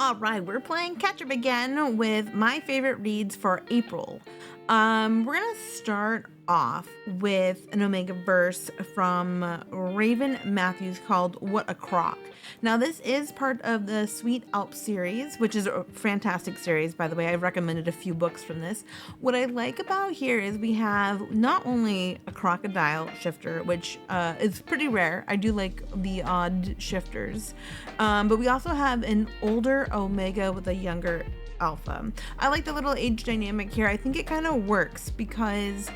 All right, we're playing catch up again with my favorite reads for April. We're gonna start off with an Omega verse from Raven Matthews called What a Croc. Now, this is part of the Sweet Alps series, which is a fantastic series, by the way. I've recommended a few books from this. What I like about here is we have not only a crocodile shifter, which is pretty rare. I do like the odd shifters, but we also have an older Omega with a younger Alpha. I like the little age dynamic here. I think it kind of works because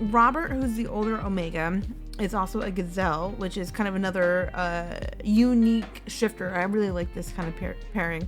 Robert, who's the older Omega, is also a gazelle, which is kind of another unique shifter. I really like this kind of pairing.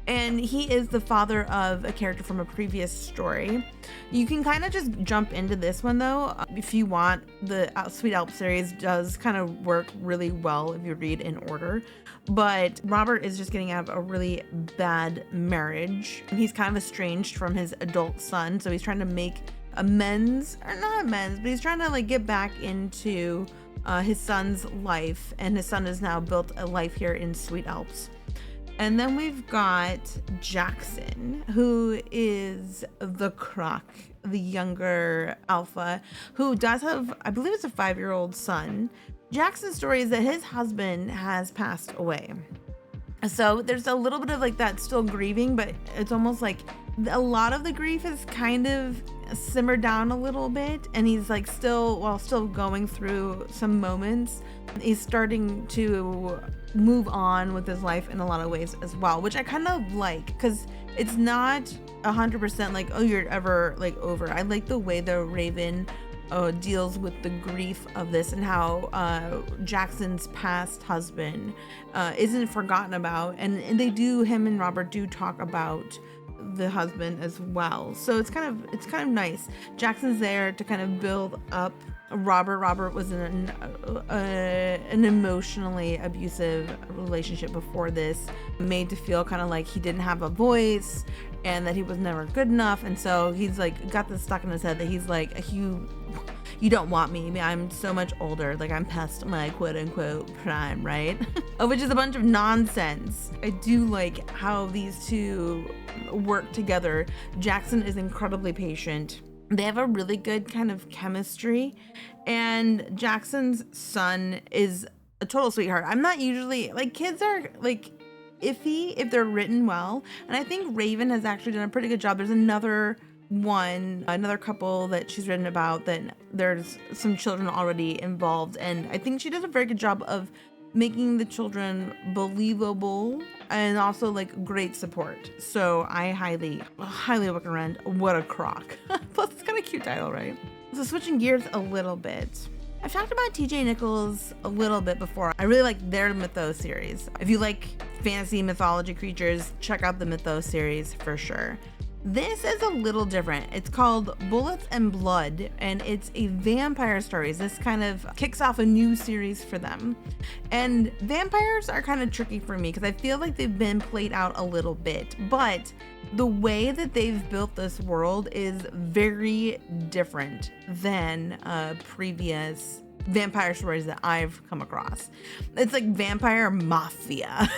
And he is the father of a character from a previous story. You can kind of just jump into this one though, if you want. The Sweet Alps series does kind of work really well if you read in order. But Robert is just getting out of a really bad marriage. He's kind of estranged from his adult son, so he's trying to make amends, or not amends, but he's trying to like get back into his son's life, and his son has now built a life here in Sweet Alps. And then we've got Jackson, who is the Croc, the younger Alpha, who does have, I believe it's a 5-year-old son. Jackson's story is that his husband has passed away. So there's a little bit of like that still grieving, but it's almost like a lot of the grief is kind of simmered down a little bit, and he's like still going through some moments, he's starting to move on with his life in a lot of ways as well, which I kind of like, because it's not 100% like, oh, you're ever like over. I like the way the Raven deals with the grief of this, and how Jackson's past husband isn't forgotten about, and him and Robert do talk about the husband as well. So it's kind of nice. Jackson's there to kind of build up Robert. Robert was in an emotionally abusive relationship before this, made to feel kind of like he didn't have a voice and that he was never good enough, and so he's like got this stuck in his head that he's like, you don't want me. I'm so much older. Like, I'm past my quote unquote prime, right? Which is a bunch of nonsense. I do like how these two work together. Jackson is incredibly patient. They have a really good kind of chemistry, and Jackson's son is a total sweetheart. I'm not usually like, kids are like iffy if they're written well, and I think Raven has actually done a pretty good job. There's another couple that she's written about that there's some children already involved, and I think she does a very good job of making the children believable and also like great support. So I highly recommend What a Croc. Plus it's kind of cute title, right? So switching gears a little bit, I've talked about TJ Nichols a little bit before. I really like their Mythos series. If you like fantasy mythology creatures, check out the Mythos series for sure. This is a little different. It's called Bullets and Blood, and it's a vampire stories. This kind of kicks off a new series for them. And vampires are kind of tricky for me because I feel like they've been played out a little bit, but the way that they've built this world is very different than previous vampire stories that I've come across. It's like vampire mafia.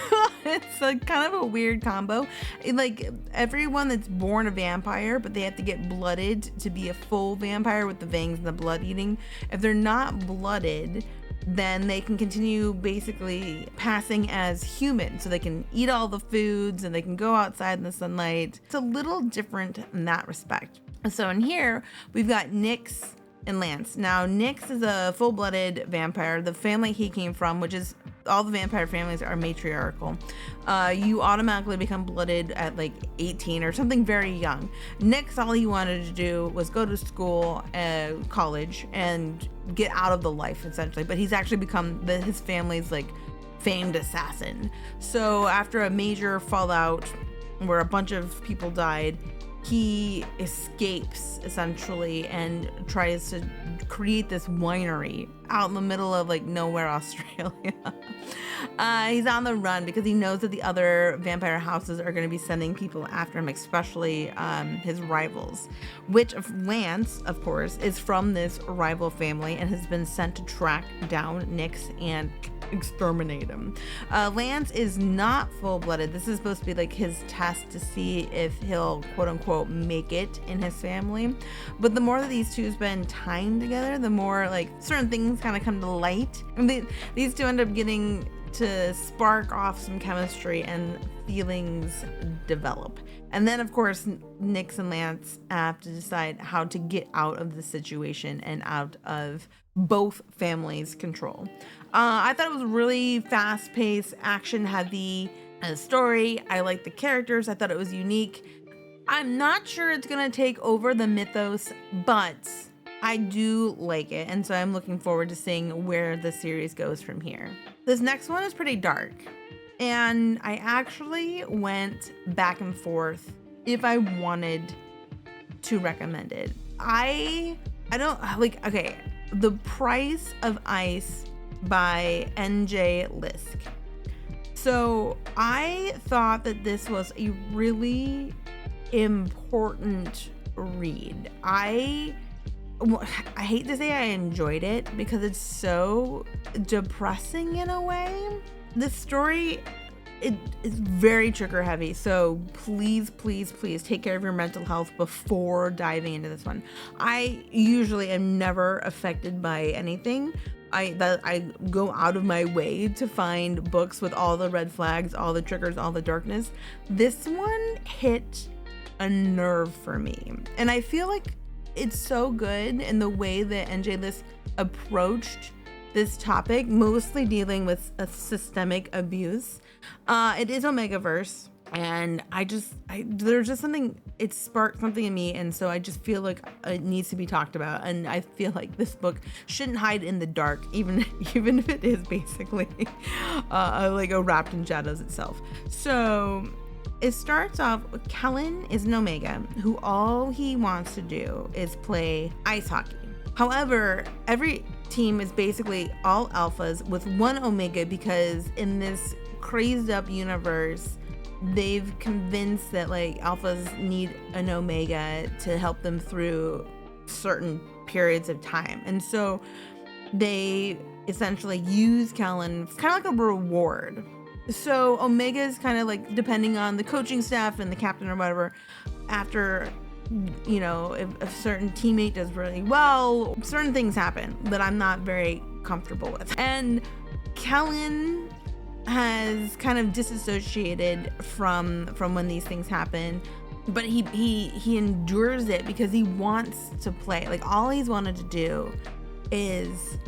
It's like kind of a weird combo. Like everyone that's born a vampire, but they have to get blooded to be a full vampire with the fangs and the blood eating. If they're not blooded, then they can continue basically passing as human, so they can eat all the foods and they can go outside in the sunlight. It's a little different in that respect. So in here we've got Nyx and Lance. Now, Nyx is a full-blooded vampire. The family he came from, which is all the vampire families are matriarchal. You automatically become blooded at like 18 or something very young. Nyx, all he wanted to do was go to school, college, and get out of the life essentially. But he's actually become his family's like famed assassin. So after a major fallout where a bunch of people died, he escapes essentially and tries to create this winery out in the middle of like nowhere, Australia. He's on the run because he knows that the other vampire houses are going to be sending people after him, especially his rivals, which Lance, of course, is from this rival family and has been sent to track down Nyx and exterminate him. Lance is not full-blooded. This is supposed to be like his test to see if he'll quote unquote make it in his family. But the more that these two spend time together, the more like certain things kind of come to light. And these two end up getting to spark off some chemistry and feelings develop. And then of course Nyx and Lance have to decide how to get out of the situation and out of both families' control. I thought it was really fast-paced, action-heavy story. I liked the characters. I thought it was unique. I'm not sure it's gonna take over the mythos, but I do like it, and so I'm looking forward to seeing where the series goes from here. This next one is pretty dark, and I actually went back and forth if I wanted to recommend it. I don't like, okay, The Price of Ice by N.J. Lysk. So I thought that this was a really important read. I hate to say I enjoyed it because it's so depressing in a way. This story, it is very trigger heavy, so please take care of your mental health before diving into this one. I usually am never affected by anything. I go out of my way to find books with all the red flags, all the triggers, all the darkness. This one hit a nerve for me, and I feel like it's so good in the way that N.J. Lysk approached this topic, mostly dealing with a systemic abuse. It is Omegaverse, and there's just something, it sparked something in me, and so I just feel like it needs to be talked about, and I feel like this book shouldn't hide in the dark, even if it is basically like a wrapped in shadows itself. So it starts off with Kellen is an Omega who all he wants to do is play ice hockey. However, every team is basically all alphas with one Omega because in this crazed up universe, they've convinced that like alphas need an Omega to help them through certain periods of time. And so they essentially use Kellen kind of like a reward. So Omega is kind of like depending on the coaching staff and the captain or whatever, after, you know, if a certain teammate does really well, certain things happen that I'm not very comfortable with. And Kellen has kind of disassociated from when these things happen, but he endures it because he wants to play. Like all he's wanted to do is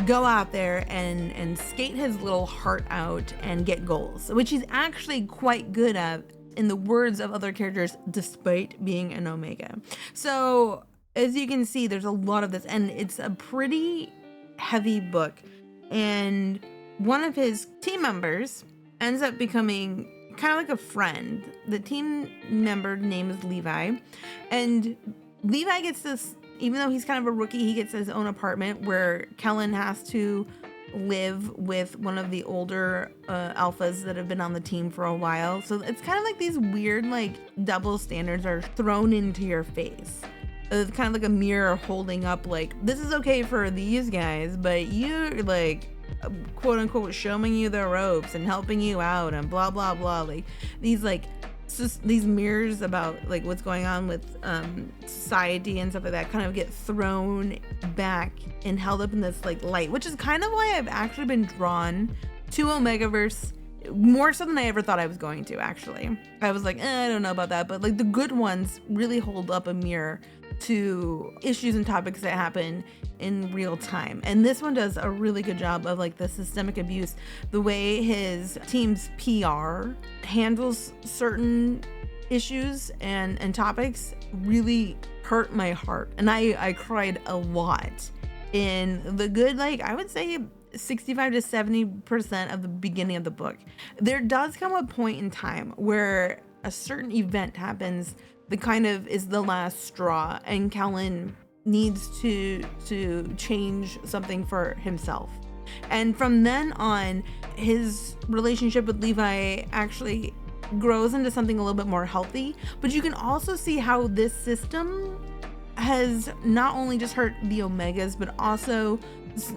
go out there and skate his little heart out and get goals, which he's actually quite good at, in the words of other characters, despite being an Omega. So as you can see, there's a lot of this, and it's a pretty heavy book. And one of his team members ends up becoming kind of like a friend. The team member name is Levi, and Levi gets this, even though he's kind of a rookie, he gets his own apartment where Kellen has to live with one of the older alphas that have been on the team for a while. So it's kind of like these weird like double standards are thrown into your face. It's kind of like a mirror holding up like, this is okay for these guys, but you're like quote unquote showing you the ropes and helping you out and blah blah blah. Like these like these mirrors about like what's going on with society and stuff like that kind of get thrown back and held up in this like light, which is kind of why I've actually been drawn to Omegaverse more so than I ever thought I was going to. Actually, I was like, I don't know about that, but like the good ones really hold up a mirror to issues and topics that happen in real time, and this one does a really good job of like the systemic abuse, the way his team's PR handles certain issues and topics really hurt my heart, and I cried a lot in the good, like I would say 65 to 70% of the beginning of the book. There does come a point in time where a certain event happens that kind of is the last straw, and Kellen needs to change something for himself. And from then on, his relationship with Levi actually grows into something a little bit more healthy. But you can also see how this system has not only just hurt the Omegas, but also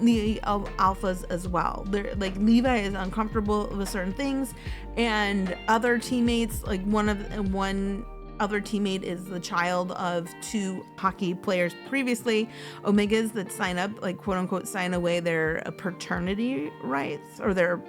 the Alphas as well. They're like, Levi is uncomfortable with certain things, and other teammates, like one other teammate is the child of 2 hockey players previously, Omegas, that sign up, like quote unquote sign away their paternity rights, or their,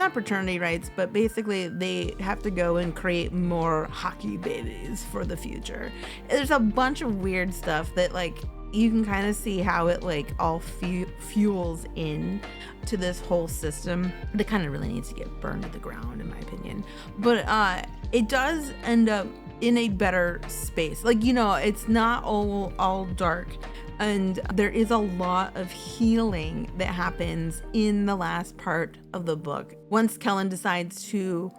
not paternity rights, but basically they have to go and create more hockey babies for the future. There's a bunch of weird stuff that, like, you can kind of see how it like all fuels in to this whole system that kind of really needs to get burned to the ground, in my opinion. But it does end up in a better space. Like, you know, it's not all dark, and there is a lot of healing that happens in the last part of the book. Once Kellen decides to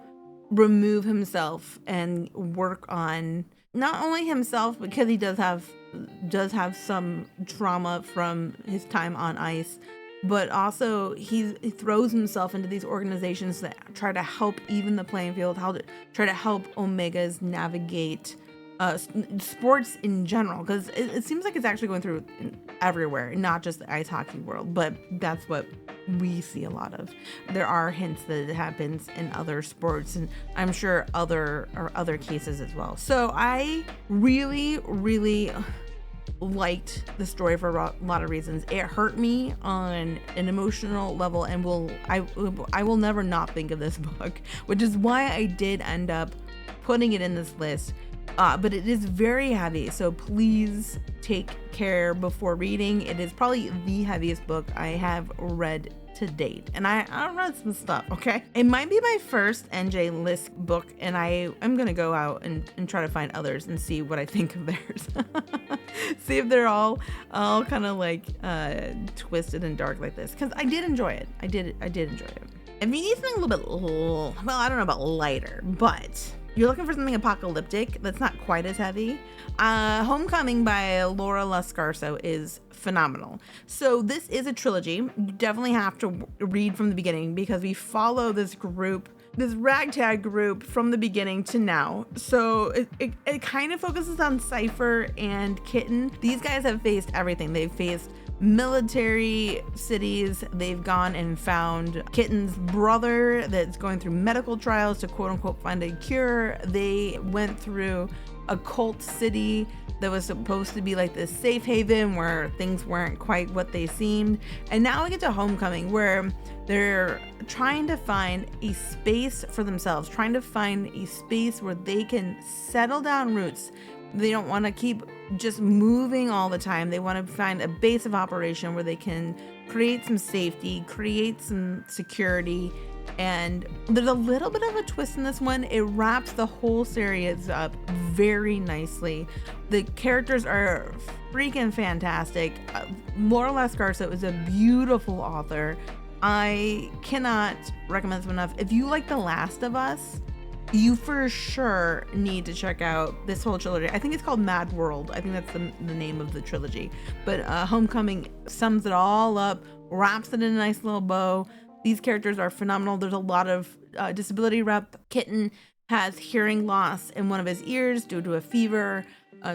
remove himself and work on not only himself, because he does have some trauma from his time on ice, but also he throws himself into these organizations that try to help even the playing field, how to try to help Omegas navigate sports in general, because it seems like it's actually going through everywhere, not just the ice hockey world, but that's what we see a lot of. There are hints that it happens in other sports, and I'm sure other cases as well. So I really liked the story for a lot of reasons. It hurt me on an emotional level, and I will never not think of this book, which is why I did end up putting it in this list. But it is very heavy, so please take care before reading. It is probably the heaviest book I have read to date, and I read some stuff, okay? It might be my first NJ Lysk book, and I'm gonna go out and try to find others and see what I think of theirs. See if they're all kind of like twisted and dark like this, because I did enjoy it. I did enjoy it. If you need something a little bit, well, I don't know about lighter, but you're looking for something apocalyptic that's not quite as heavy, Homecoming by Laura Lascarso is phenomenal. So this is a trilogy. You definitely have to read from the beginning, because we follow this ragtag group from the beginning to now. So it kind of focuses on Cypher and Kitten. These guys have faced everything. They've faced military cities. They've gone and found Kitten's brother that's going through medical trials to quote unquote find a cure. They went through a cult city that was supposed to be like this safe haven where things weren't quite what they seemed. And now we get to Homecoming, where they're trying to find a space for themselves, trying to find a space where they can settle down roots. They don't want to keep just moving all the time. They want to find a base of operation where they can create some safety, create some security. And there's a little bit of a twist in this one. It wraps the whole series up very nicely. The characters are freaking fantastic. Laura Lascarso is a beautiful author. I cannot recommend this enough. If you like The Last of Us, you for sure need to check out this whole trilogy. I think it's called Mad World. I think that's the name of the trilogy. But Homecoming sums it all up, wraps it in a nice little bow. These characters are phenomenal. There's a lot of disability rep. Kitten has hearing loss in one of his ears due to a fever.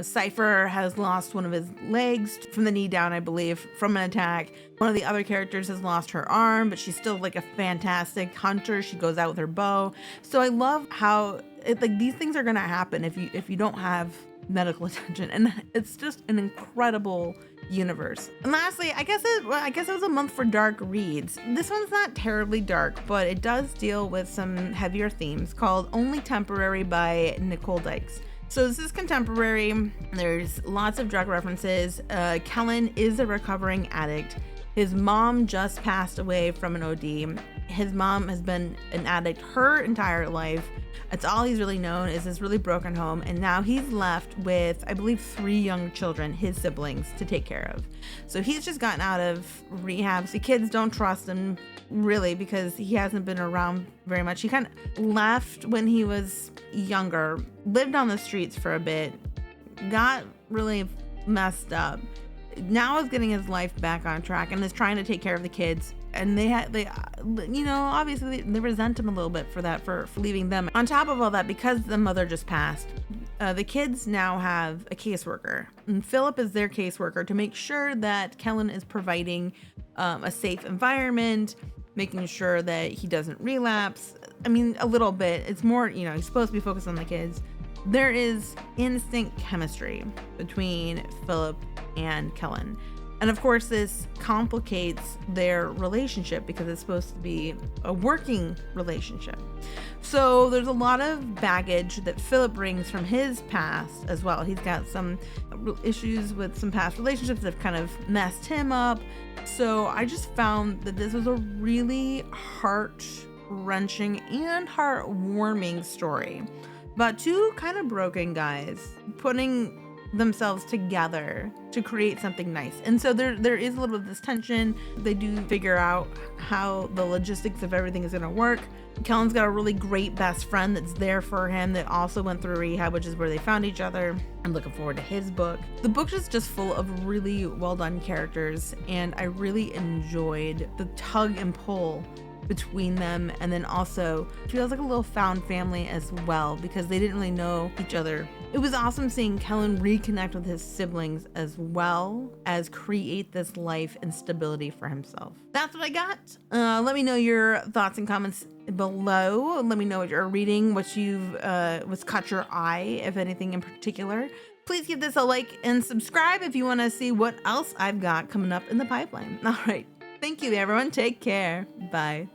Cypher has lost one of his legs from the knee down, I believe, from an attack. One of the other characters has lost her arm, but she's still like a fantastic hunter. She goes out with her bow. So I love how these things are gonna happen if you don't have medical attention, and it's just an incredible universe. And lastly, I guess it was a month for dark reads. This one's not terribly dark, but it does deal with some heavier themes, called Only Temporary by Nicole Dykes. So this is contemporary. There's lots of drug references. Kellen is a recovering addict. His mom just passed away from an OD. His mom has been an addict her entire life. That's all he's really known, is this really broken home. And now he's left with, I believe, 3 young children, his siblings, to take care of. So he's just gotten out of rehab. So kids don't trust him really, because he hasn't been around very much. He kind of left when he was younger, lived on the streets for a bit, got really messed up, now is getting his life back on track and is trying to take care of the kids. And obviously they resent him a little bit for that, for leaving them. On top of all that, because the mother just passed, the kids now have a caseworker, and Philip is their caseworker to make sure that Kellen is providing a safe environment, making sure that he doesn't relapse. I mean, a little bit. It's more, he's supposed to be focused on the kids. There is instant chemistry between Philip and Kellen. And of course, this complicates their relationship because it's supposed to be a working relationship. So there's a lot of baggage that Philip brings from his past as well. He's got some issues with some past relationships that have kind of messed him up. So I just found that this was a really heart-wrenching and heartwarming story about two kind of broken guys putting themselves together to create something nice. And so there is a little bit of this tension. They do figure out how the logistics of everything is going to work. Kellen's got a really great best friend that's there for him that also went through rehab, which is where they found each other. I'm looking forward to his book. The book is just full of really well done characters, and I really enjoyed the tug and pull between them. And then also it feels like a little found family as well, because they didn't really know each other. It was awesome seeing Kellen reconnect with his siblings as well as create this life and stability for himself. That's what I got. Let me know your thoughts and comments below. Let me know what you're reading, what's caught your eye, if anything in particular. Please give this a like and subscribe if you want to see what else I've got coming up in the pipeline. All right. Thank you, everyone. Take care. Bye.